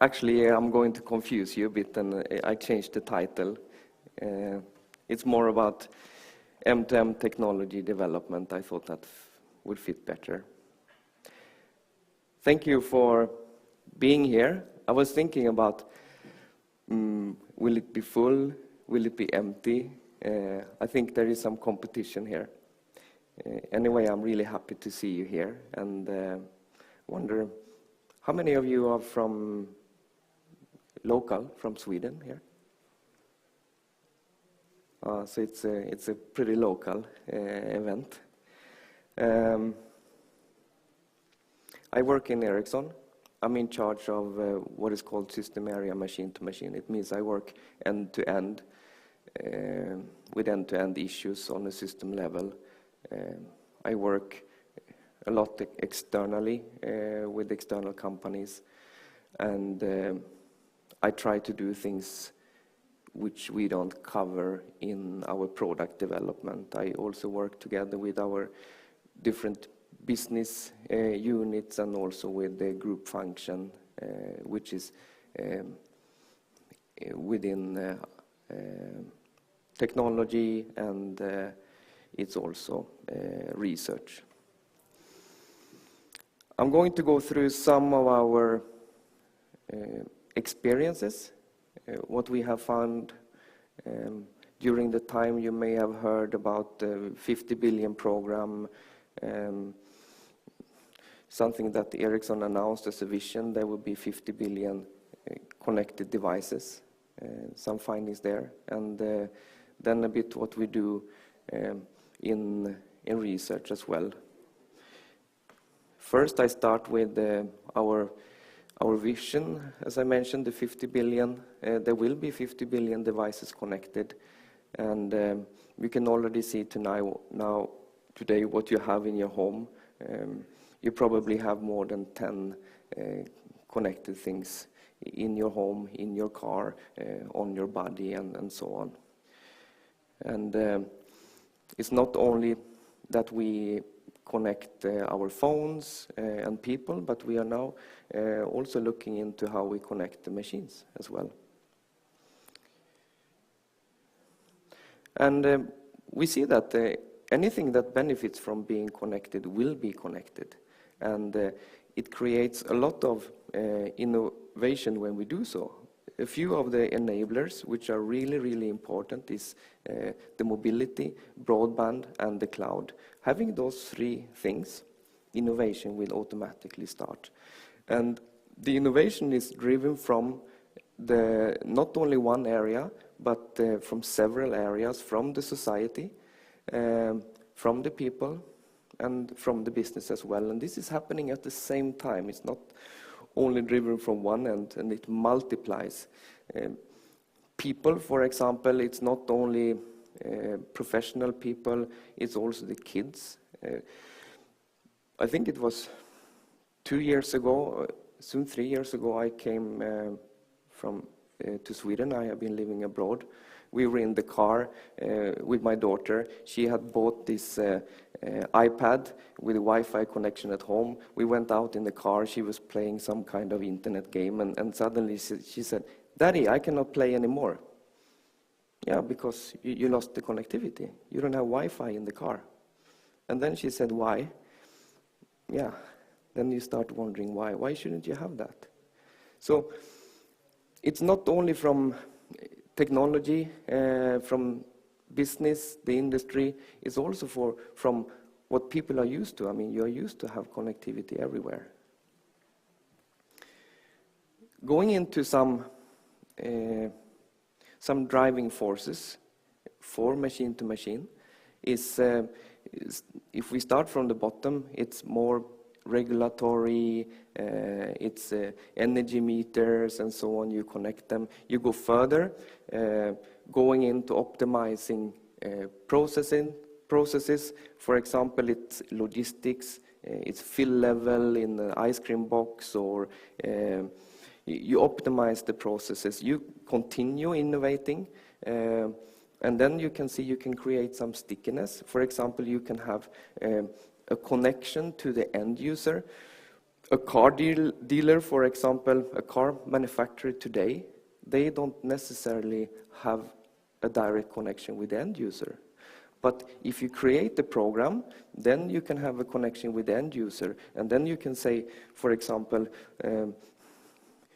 Actually, I'm going to confuse you a bit, and I changed the title. It's more about M2M Technology Development. I thought that would fit better. Thank you for being here. I was thinking about, will it be full? Will it be empty? I think there is some competition here. Anyway, I'm really happy to see you here, and wonder how many of you are from Sweden here? So it's a pretty local event. I work in Ericsson. I'm in charge of what is called system area machine to machine. It means I work end to end with end-to-end issues on a system level. I work a lot externally with external companies, and I try to do things which we don't cover in our product development. I also work together with our different business units and also with the group function, which is within technology, and it's also research. I'm going to go through some of our experiences, what we have found during the time. You may have heard about the 50 billion program, something that Ericsson announced as a vision. There will be 50 billion connected devices, some findings there, and then a bit what we do in research as well. First, I start with our vision. As I mentioned, the 50 billion. There will be 50 billion devices connected, and you can already see today what you have in your home. You probably have more than 10 connected things in your home, in your car, on your body, and so on. And it's not only that we connect our phones and people, but we are now also looking into how we connect the machines as well. And we see that anything that benefits from being connected will be connected, and it creates a lot of innovation when we do so. A few of the enablers which are really, really important is the mobility, broadband, and the cloud. Having those three things, innovation will automatically start. And the innovation is driven from not only one area, but from several areas, from the society, from the people, and from the business as well. And this is happening at the same time. It's not only driven from one end, and it multiplies. People, for example, it's not only professional people, it's also the kids. I think it was 2 years ago, soon 3 years ago, I came to Sweden. I have been living abroad. We were in the car with my daughter. She had bought this iPad with a Wi-Fi connection at home. We went out in the car. She was playing some kind of internet game, and suddenly she said, "Daddy, I cannot play anymore." Yeah, because you lost the connectivity. You don't have Wi-Fi in the car. And then she said, "Why?" Yeah, then you start wondering why. Why shouldn't you have that? So it's not only from technology, from business, the industry, it's also from what people are used to. I mean, you're used to have connectivity everywhere. Going into some driving forces for machine to machine is, if we start from the bottom, it's more regulatory, it's energy meters and so on. You connect them. You go further, going into optimizing processes. For example, it's logistics, it's fill level in the ice cream box, or you optimize the processes. You continue innovating, and then you can see you can create some stickiness. For example, you can have a connection to the end user. A car dealer, for example, a car manufacturer today, they don't necessarily have a direct connection with the end user. But if you create the program, then you can have a connection with the end user, and then you can say, for example,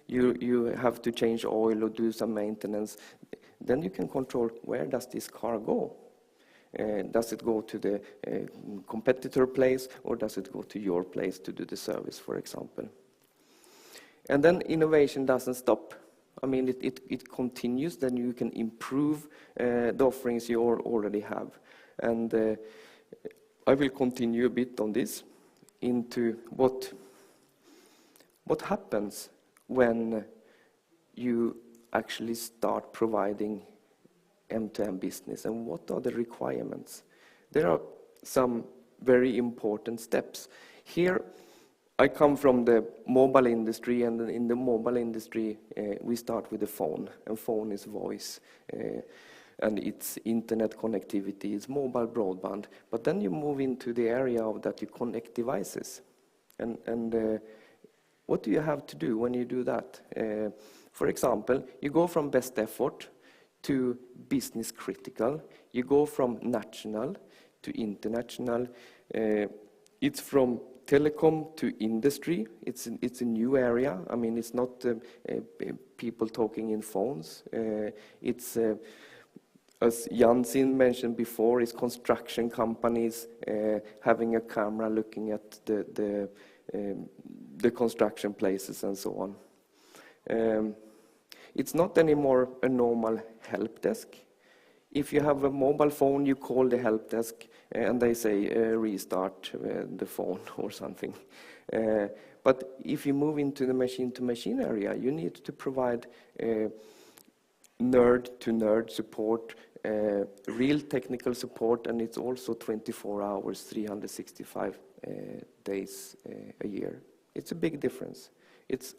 you have to change oil or do some maintenance. Then you can control, where does this car go? Does it go to the competitor place, or does it go to your place to do the service, for example? And then innovation doesn't stop. I mean, it continues. Then you can improve the offerings you already have. And I will continue a bit on this, into what happens when you actually start providing M2M business, and what are the requirements. There are some very important steps. Here, I come from the mobile industry, and in the mobile industry, we start with the phone, and phone is voice, and it's internet connectivity, it's mobile broadband. But then you move into the area of that you connect devices. And what do you have to do when you do that? For example, you go from best effort to business critical. You go from national to international. It's from telecom to industry. It's a new area. I mean, it's not people talking in phones. It's as Jansin mentioned before, is construction companies having a camera looking at the construction places and so on. It's not anymore a normal help desk. If you have a mobile phone, you call the help desk and they say restart the phone or something. But if you move into the machine-to-machine area, you need to provide nerd-to-nerd support, real technical support, and it's also 24 hours, 365 days a year. It's a big difference. It's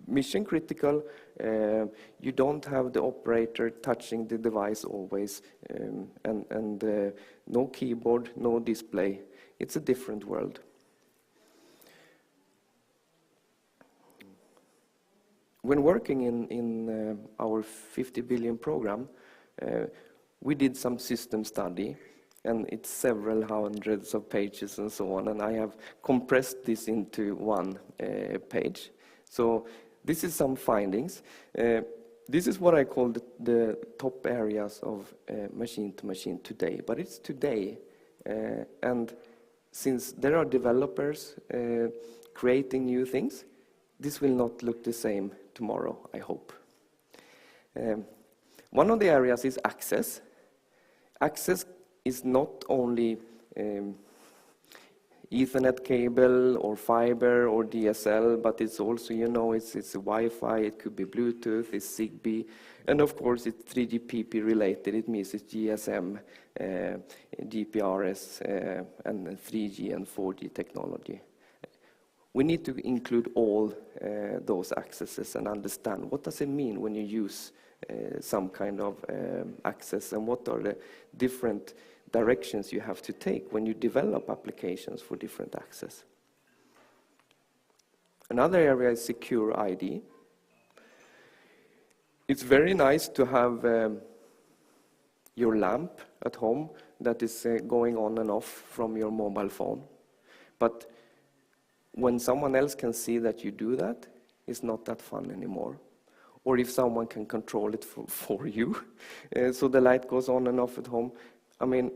mission critical. You don't have the operator touching the device always, and no keyboard, no display. It's a different world. When working in our 50 billion program, we did some system study, and it's several hundreds of pages and so on, and I have compressed this into one page. So this is some findings. This is what I call the top areas of machine-to-machine today, but it's today. And since there are developers creating new things, this will not look the same tomorrow, I hope. One of the areas is access. Access is not only Ethernet cable or fiber or DSL, but it's also, you know, it's Wi-Fi, it could be Bluetooth, it's Zigbee, and of course it's 3GPP related. It means it's GSM, GPRS, and 3G and 4G technology. We need to include all those accesses and understand what does it mean when you use some kind of access, and what are the different directions you have to take when you develop applications for different access. Another area is secure ID. It's very nice to have your lamp at home that is going on and off from your mobile phone. But when someone else can see that you do that, it's not that fun anymore. Or if someone can control it for you, so the light goes on and off at home, I mean,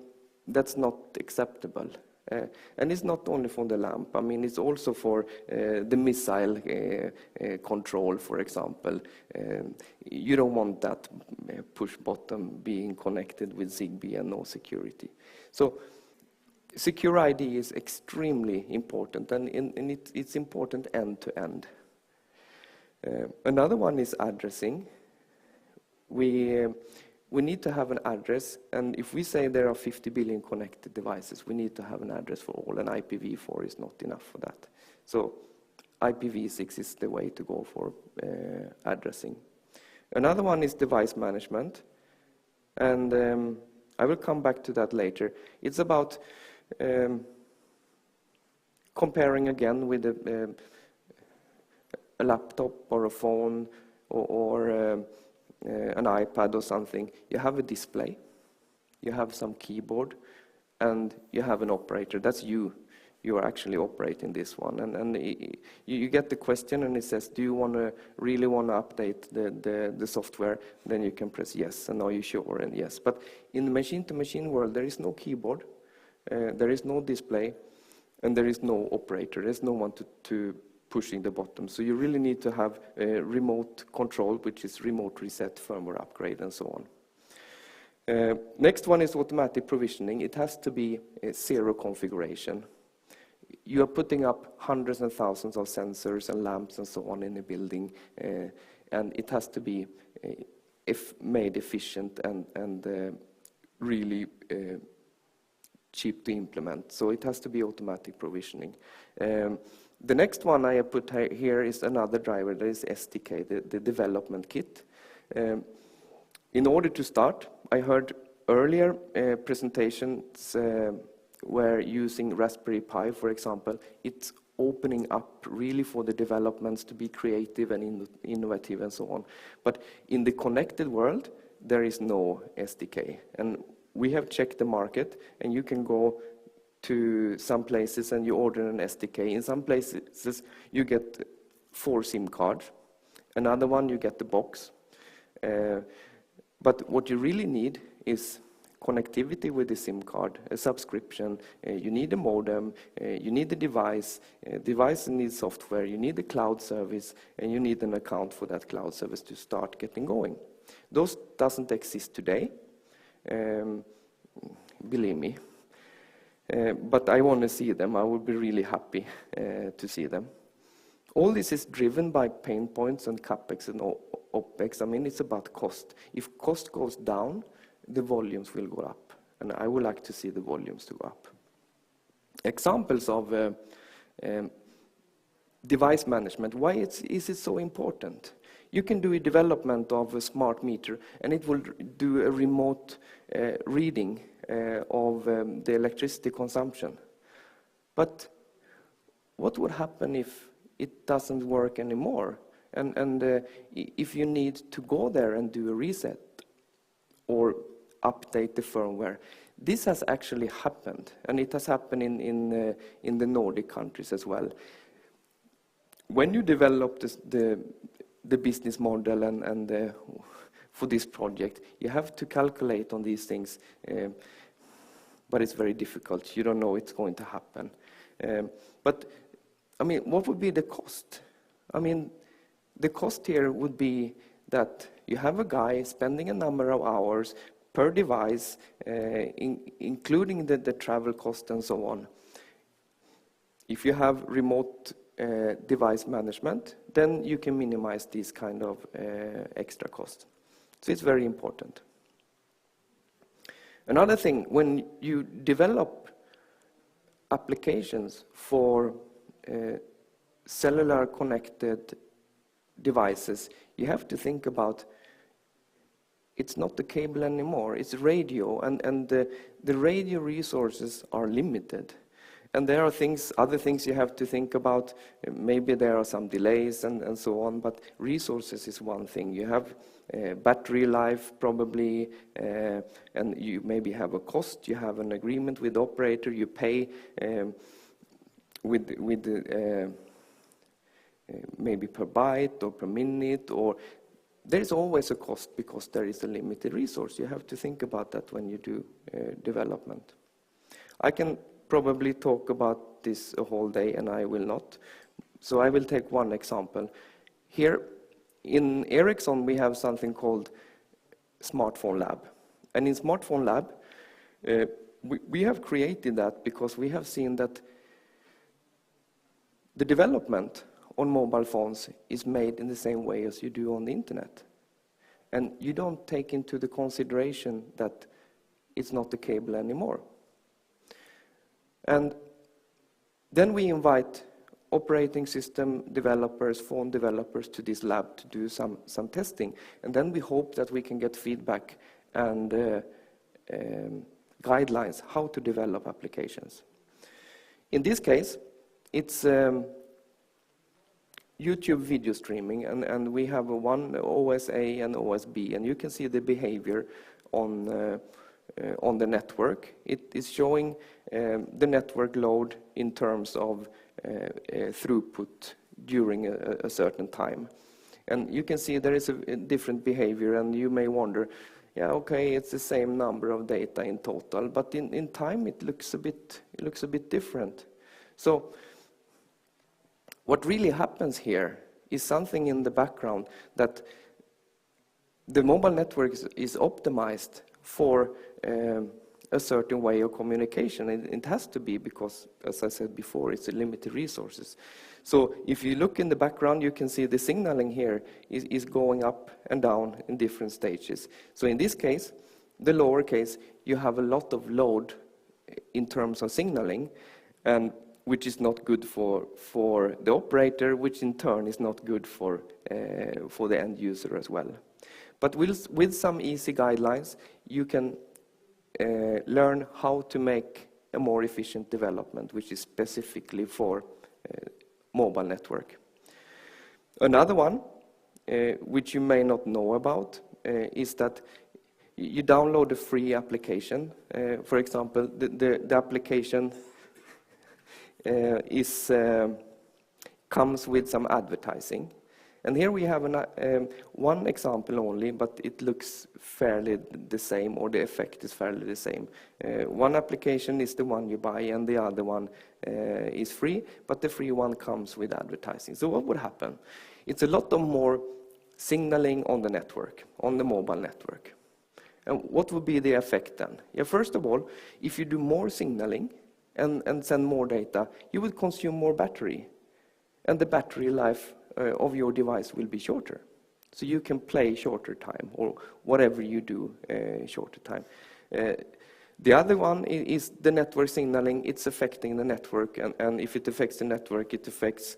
that's not acceptable. And it's not only for the lamp, I mean, it's also for the missile control, for example. You don't want that push button being connected with Zigbee and no security. So secure ID is extremely important, and it's important end to end. Another one is addressing. We need to have an address, and if we say there are 50 billion connected devices, we need to have an address for all, and IPv4 is not enough for that. So IPv6 is the way to go for addressing. Another one is device management, and I will come back to that later. It's about comparing again with a laptop or a phone or an iPad or something, you have a display, you have some keyboard, and you have an operator. That's you. You are actually operating this one. And you get the question, and it says, do you really want to update the software? Then you can press yes, and are you sure? And yes. But in the machine-to-machine world, there is no keyboard, there is no display, and there is no operator. There's no one to pushing the button. So you really need to have remote control, which is remote reset, firmware upgrade, and so on. Next one is automatic provisioning. It has to be zero configuration. You are putting up hundreds and thousands of sensors and lamps and so on in a building, and it has to be made efficient and really cheap to implement. So it has to be automatic provisioning. The next one I have put here is another driver, that is SDK, the development kit. In order to start, I heard earlier presentations where using Raspberry Pi, for example, it's opening up really for the developments to be creative and innovative and so on. But in the connected world, there is no SDK. And we have checked the market, and you can go to some places and you order an SDK. In some places, you get 4 SIM cards. Another one, you get the box. But what you really need is connectivity with the SIM card, a subscription, you need a modem, you need the device needs software, you need the cloud service, and you need an account for that cloud service to start getting going. Those doesn't exist today, believe me. But I want to see them. I would be really happy to see them. All this is driven by pain points and CapEx and OpEx. I mean, it's about cost. If cost goes down, the volumes will go up. And I would like to see the volumes to go up. Examples of device management. Why is it so important? You can do a development of a smart meter, and it will do a remote reading of the electricity consumption. But what would happen if it doesn't work anymore? And if you need to go there and do a reset or update the firmware. This has actually happened, and it has happened in the Nordic countries as well. When you develop the business model and for this project, you have to calculate on these things, but it's very difficult. You don't know it's going to happen. But I mean, what would be the cost? I mean, the cost here would be that you have a guy spending a number of hours per device, including the travel cost and so on. If you have remote device management, then you can minimize these kind of extra costs. So it's very important. Another thing, when you develop applications for cellular connected devices, you have to think about it's not the cable anymore, it's radio, and the radio resources are limited. And there are other things you have to think about. Maybe there are some delays and so on, but resources is one thing. You have battery life probably, and you maybe have a cost. You have an agreement with the operator. You pay with maybe per byte or per minute, or there's always a cost because there is a limited resource. You have to think about that when you do development. I can probably talk about this a whole day, and I will not. So I will take one example. Here in Ericsson, we have something called Smartphone Lab. And in Smartphone Lab, we have created that because we have seen that the development on mobile phones is made in the same way as you do on the internet. And you don't take into the consideration that it's not the cable anymore. And then we invite operating system developers, phone developers to this lab to do some testing. And then we hope that we can get feedback and guidelines how to develop applications. In this case, it's YouTube video streaming, and we have one OS A and OS B, and you can see the behavior on the network. It is showing the network load in terms of throughput during a certain time. And you can see there is a different behavior, and you may wonder, yeah, okay, it's the same number of data in total, but in time it looks a bit different. So what really happens here is something in the background, that the mobile network is optimized for a certain way of communication. It has to be, because, as I said before, it's a limited resources. So if you look in the background, you can see the signaling here is going up and down in different stages. So in this case, the lower case, you have a lot of load in terms of signaling, and which is not good for the operator, which in turn is not good for the end user as well. But with some easy guidelines, you can learn how to make a more efficient development, which is specifically for mobile network. Another one, which you may not know about, is that you download a free application. For example, the application comes with some advertising. And here we have one example only, but it looks fairly the same, or the effect is fairly the same. One application is the one you buy, and the other one is free, but the free one comes with advertising. So what would happen? It's a lot of more signaling on the network, on the mobile network. And what would be the effect then? Yeah, first of all, if you do more signaling and send more data, you would consume more battery, and the battery life of your device will be shorter. So you can play shorter time, or whatever you do, shorter time. The other one is the network signaling. It's affecting the network, and if it affects the network, it affects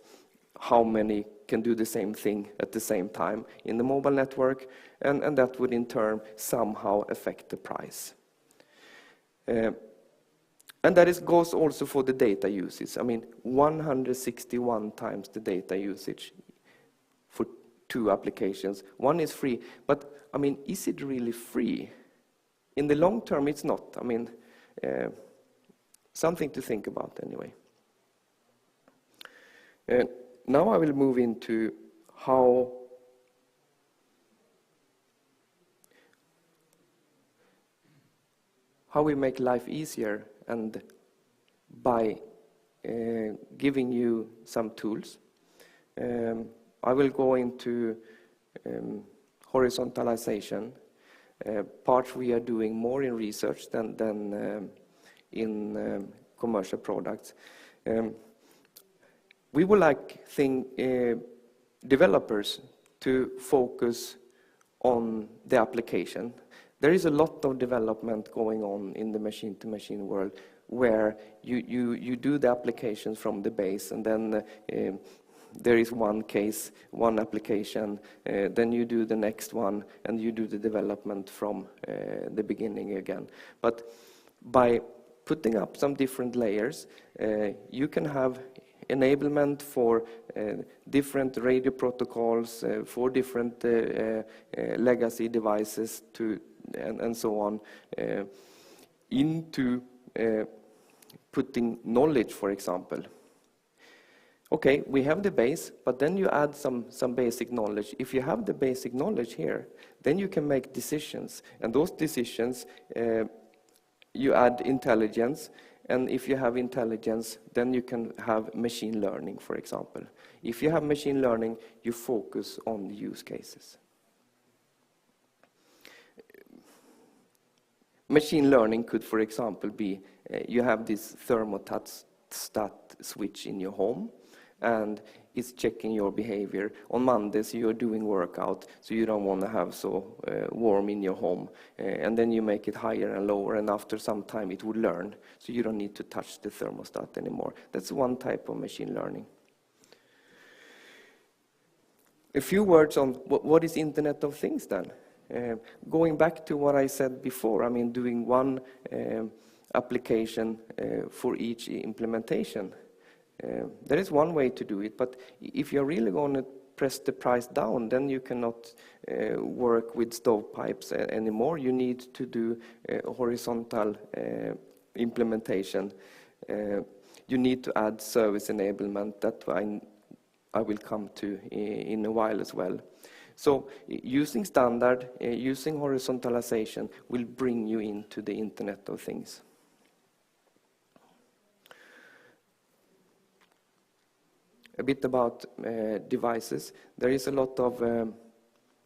how many can do the same thing at the same time in the mobile network, and that would in turn somehow affect the price. And that goes also for the data usage. I mean, 161 times the data usage for two applications. One is free, but I mean, is it really free? In the long term, it's not. I mean, something to think about anyway. Now I will move into how we make life easier, and by giving you some tools. I will go into horizontalization, parts we are doing more in research than in commercial products. We would like developers to focus on the application. There is a lot of development going on in the machine-to-machine world, where you do the applications from the base, and then there is one case, one application, then you do the next one, and you do the development from the beginning again. But by putting up some different layers, you can have enablement for different radio protocols, for different legacy devices and so on, into putting knowledge, for example. Okay, we have the base, but then you add some basic knowledge. If you have the basic knowledge here, then you can make decisions, and those decisions, you add intelligence, and if you have intelligence, then you can have machine learning, for example. If you have machine learning, you focus on the use cases. Machine learning could, for example, be you have this thermostat switch in your home, and it's checking your behavior. On Mondays, you're doing workout, so you don't want to have so warm in your home. And then you make it higher and lower, and after some time, it would learn, so you don't need to touch the thermostat anymore. That's one type of machine learning. A few words on what is Internet of Things then? Going back to what I said before, I mean, doing one application for each implementation. There is one way to do it, but if you're really going to press the price down, then you cannot work with stovepipes anymore. You need to do horizontal implementation. You need to add service enablement. That I will come to in a while as well. So using standard, using horizontalization will bring you into the Internet of Things. A bit about devices. There is a lot of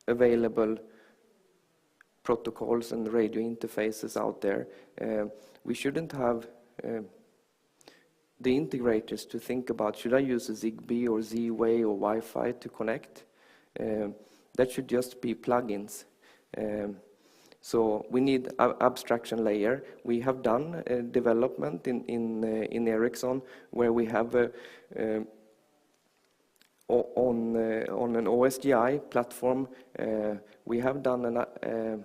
available protocols and radio interfaces out there. We shouldn't have the integrators to think about, should I use a Zigbee or Z-Way or Wi-Fi to connect? That should just be plugins. So we need an abstraction layer. We have done development in Ericsson where we have on an OSGI platform, we have done a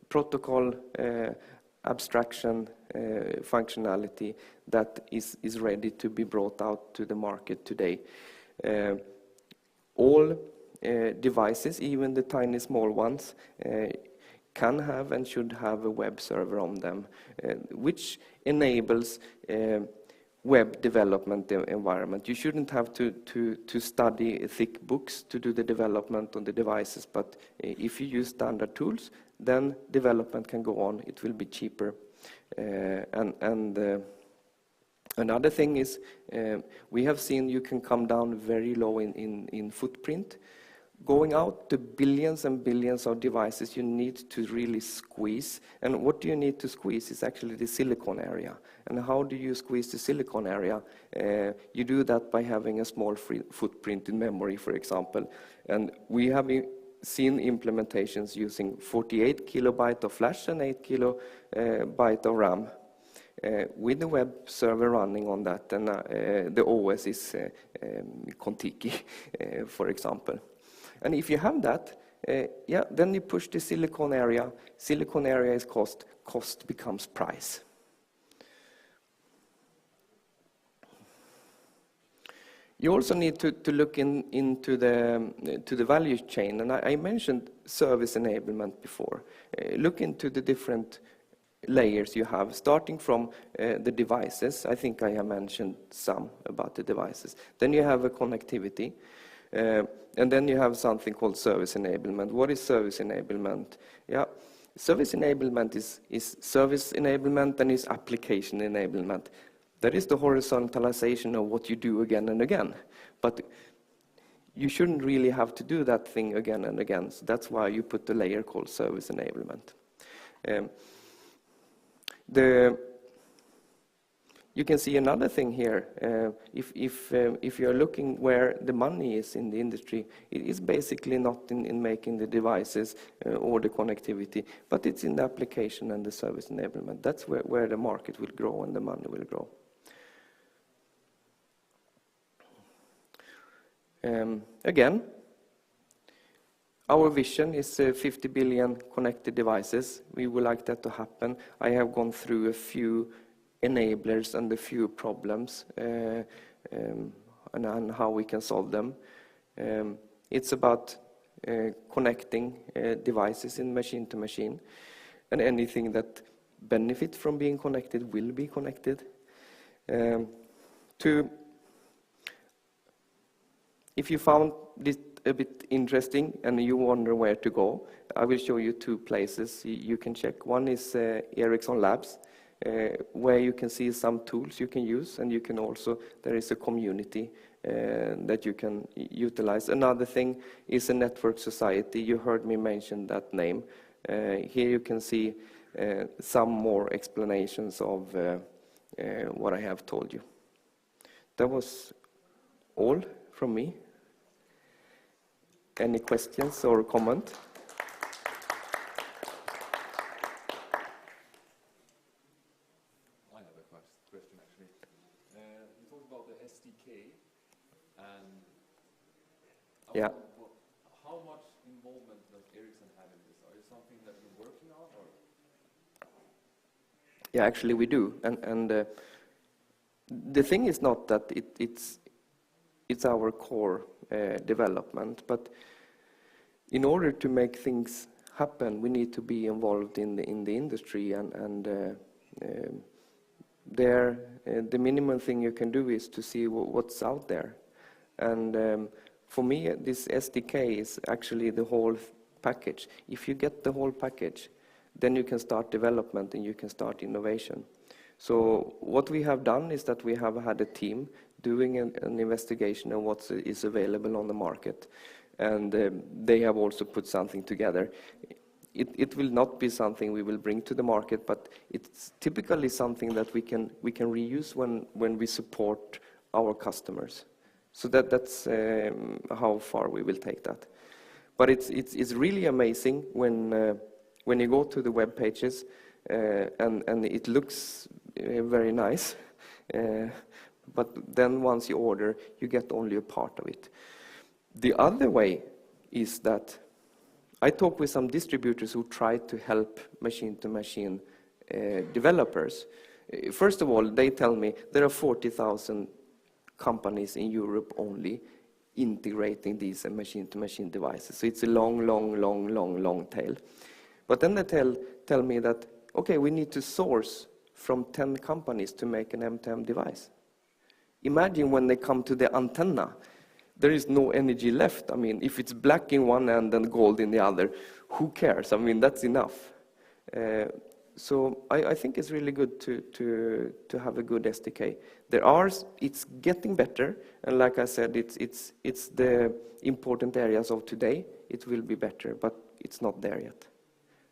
protocol abstraction functionality that is ready to be brought out to the market today. All devices, even the tiny small ones, can have and should have a web server on them, which enables web development environment. You shouldn't have to study thick books to do the development on the devices, but if you use standard tools, then development can go on. It will be cheaper. Another thing is, we have seen you can come down very low in footprint. Going out to billions and billions of devices, you need to really squeeze. And what do you need to squeeze is actually the silicon area. And how do you squeeze the silicon area? You do that by having a small footprint in memory, for example. And we have seen implementations using 48 kilobyte of flash and 8 kilobyte of RAM. With the web server running on that, and the OS is Contiki, for example. And if you have that, then you push the silicon area. Silicon area is cost. Cost becomes price. You also need to look into the value chain. And I mentioned service enablement before. Look into the different layers you have, starting from the devices. I think I have mentioned some about the devices. Then you have a connectivity. And then you have something called service enablement. What is service enablement? Yeah, service enablement is service enablement and is application enablement. That is the horizontalization of what you do again and again. But you shouldn't really have to do that thing again and again. So that's why you put the layer called service enablement. You can see another thing here. If you're looking where the money is in the industry, it is basically not in making the devices or the connectivity, but it's in the application and the service enablement. That's where the market will grow and the money will grow. Again, our vision is 50 billion connected devices. We would like that to happen. I have gone through a few enablers and a few problems and how we can solve them. It's about connecting devices in machine to machine, and anything that benefits from being connected will be connected. If you found this a bit interesting and you wonder where to go, I will show you two places you can check. One is Ericsson Labs, where you can see some tools you can use, and you can also, there is a community that you can utilize. Another thing is a network society. You heard me mention that name. Here you can see some more explanations of what I have told you. That was all from me. Any questions or comment? I have a question actually. You talked about the SDK, and yeah. How much involvement does Ericsson have in this? Are it something that you're working on, or? Yeah, actually we do, and The thing is not that it's our core development, but in order to make things happen, we need to be involved in the industry, and there the minimum thing you can do is to see what's out there. And for me, this SDK is actually the whole package. If you get the whole package, then you can start development and you can start innovation. So what we have done is that we have had a team doing an investigation of what is available on the market, and they have also put something together. It will not be something we will bring to the market, but it's typically something that we can reuse when we support our customers. So that's how far we will take that. But it's really amazing when you go to the web pages and it looks very nice, but then once you order, you get only a part of it. The other way is that I talk with some distributors who try to help machine-to-machine developers. First of all, they tell me there are 40,000 companies in Europe only integrating these machine-to-machine devices. So it's a long tail. But then they tell me that, okay, we need to source from 10 companies to make an M2M device. Imagine when they come to the antenna, there is no energy left. I mean, if it's black in one end and gold in the other, who cares? I mean, that's enough. So I think it's really good to have a good SDK. It's getting better, and like I said, it's the important areas of today. It will be better, but it's not there yet.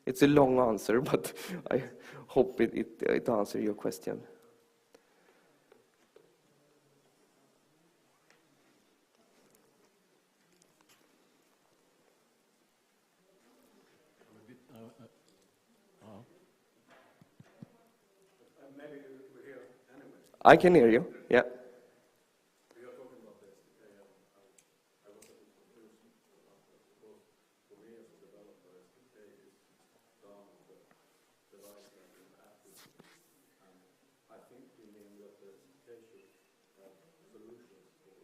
It's a long answer, but I hope it answers your question. Maybe you will hear anyway. I can hear you, yeah. We are talking about the SDK, and I was a bit confused about that, because for me as a developer, SDK is done on the device and in app. And I think you mean that the SDK should have solutions for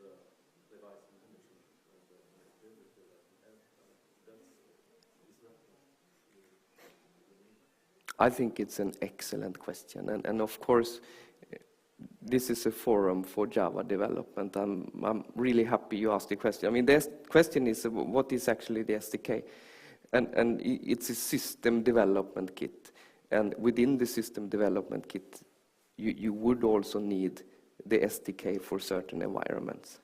the device management and the connectivity that you have. Is that I think it's an excellent question, and of course, this is a forum for Java development. I'm really happy you asked the question. I mean, the question is, what is actually the SDK? And it's a system development kit, and within the system development kit, you would also need the SDK for certain environments.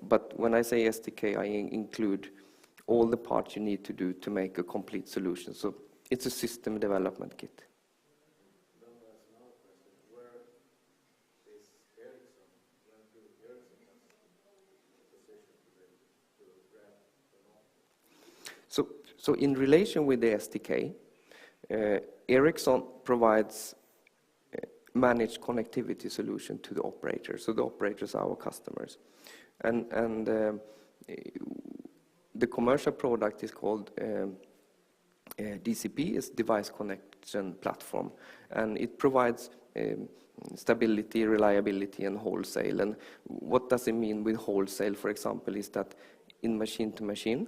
But when I say SDK, I include all the parts you need to do to make a complete solution. So it's a system development kit. Then there's another question. Where is Ericsson? Where do Ericsson have a position to grab the market? So in relation with the SDK, Ericsson provides managed connectivity solution to the operators. So the operators are our customers. And the commercial product is called DCP, is Device Connection Platform, and it provides stability, reliability, and wholesale. And what does it mean with wholesale, for example, is that in machine-to-machine,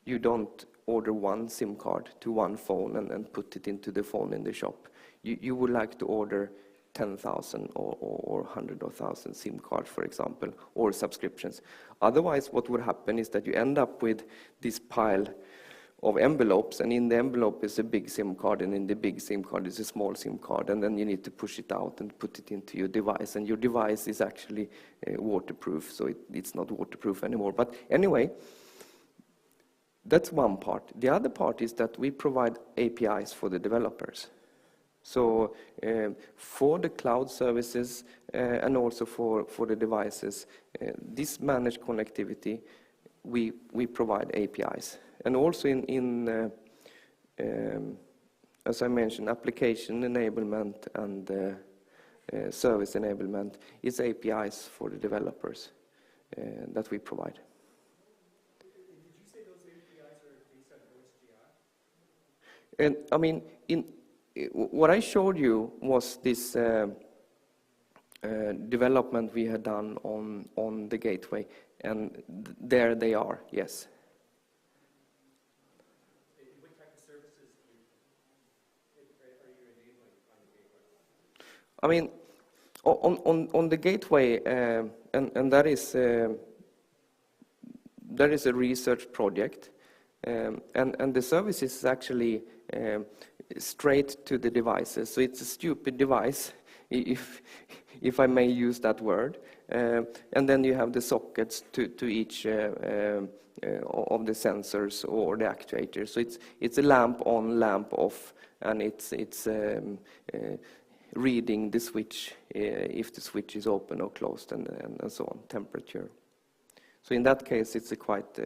you don't order one SIM card to one phone and put it into the phone in the shop. You would like to order 10,000 or 100,000 SIM cards, for example, or subscriptions. Otherwise, what would happen is that you end up with this pile of envelopes, and in the envelope is a big SIM card, and in the big SIM card is a small SIM card, and then you need to push it out and put it into your device, and your device is actually waterproof, so it's not waterproof anymore. But anyway, that's one part. The other part is that we provide APIs for the developers. So for the cloud services and also for the devices, this managed connectivity, we provide APIs. And also as I mentioned, application enablement and service enablement is APIs for the developers that we provide. Did you say those APIs are based on OSGI? And I mean, what I showed you was this development we had done on the gateway, and there they are, yes. What type of services are you enabling on the gateway? I mean, on the gateway, and that is a research project, and the service is actually straight to the devices. So it's a stupid device, if I may use that word. And then you have the sockets to each of the sensors or the actuators. So it's a lamp on, lamp off, and it's reading the switch if the switch is open or closed, and so on, temperature. So in that case, it's a quite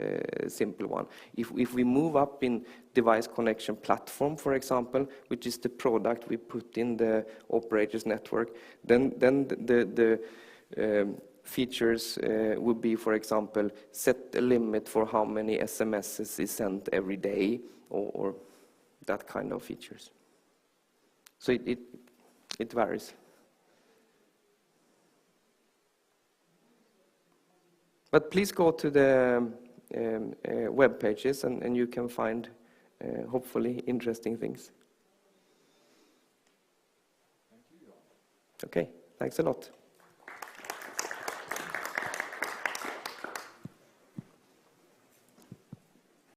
simple one. If we move up in device connection platform, for example, which is the product we put in the operator's network, then the features would be, for example, set a limit for how many SMSs is sent every day, or that kind of features. So it varies. But please go to the web pages, and you can find hopefully interesting things. Thank you, Jan. Okay, thanks a lot.